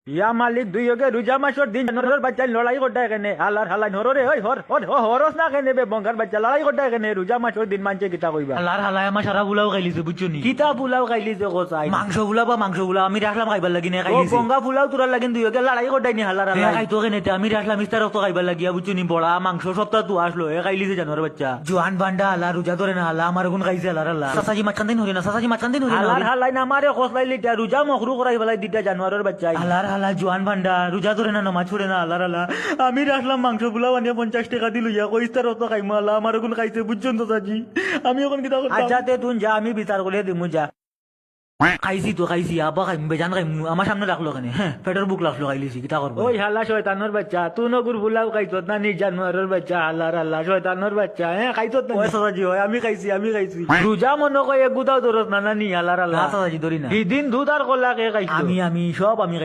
ইয়া মালিক দুই হোকে রোজা মাসের দিন জানোয়ারের বাচ্চা লড়াই করতে এখানে হালার হালাই হরে ওই হরস না কেনে বে বঙ্গার বাচ্চা লড়াই করতে এখানে রোজা মাসের দিন মানছে কিতা কইবা আল্লাহর হালায় আমার সারা বুলাও খাইলিছে বুঝছো নি কিতা পোলাও খাইলি যে কোসাই মাংস বুলা বা মাংস বুলা আমি রাখলাম খাইবার লাগি না ও খাইলিছে বঙ্গা পোলাও তোরা লাগিন দুই হোকে লড়াই করতে নি হালার হালাই খাইতো কেনে আমি রাখলাম ইস্তার তো খাইবার লাগিয়া বুঝছো নি বড়া মাংস সপ্তাহ তো আসলো এ খাইলিছে জানোয়ার বাচ্চা জোয়ান বান্ডা আল্লাহ রোজা ধরে না আল্লাহ আমার গুণ খাইছে আল্লাহর আল্লাহ সাসাজি মাছখান দিন হরি না সাসাজি মাছখান দিন হরি না হালার হালাই না মারে খসলাই লিটা রোজা মখরু করাই ফেলাই দিটা জানোয়ারের বাচ্চা আল্লাহর আল্লাহ জোয়ান বান্ডা রোজা ধরে না নমাজ পড়ে না আল্লাহর আল্লাহ আমি রাখলাম মাংস বুলা বানিয়ে 50 টাকা দিল ইয়া কই ইস্তার তো খাইমু আল্লাহ আমার গুণ খাইছে বুঝছো তো সাজি আমি এখন কিতা করতাম আচ্ছা তে তুই যা আমি বিচার করে দিমু যা খাইছি তো খাইছি আবা খাইম বেজান খাইম আমার সামনে রাখলো কেন হ্যাঁ পেটের বুক লাগলো খাইলিছি কিতা করবো ওই হালা শয়তানোর বাচ্চা তুই নগুর পোলাও খাইছত না নি জানোয়ারের বাচ্চা হালার হাল্লা শয়তানোর বাচ্চা হ্যাঁ খাইছত না ওই সাসাজি হয় আমি খাইছি রোজা মনে কয় গুদাও দরত না নি হালার হাল্লা সাসাজি ধরি না দিন দুধ আর কলা কে খাইছো আমি সব আমি খাইছি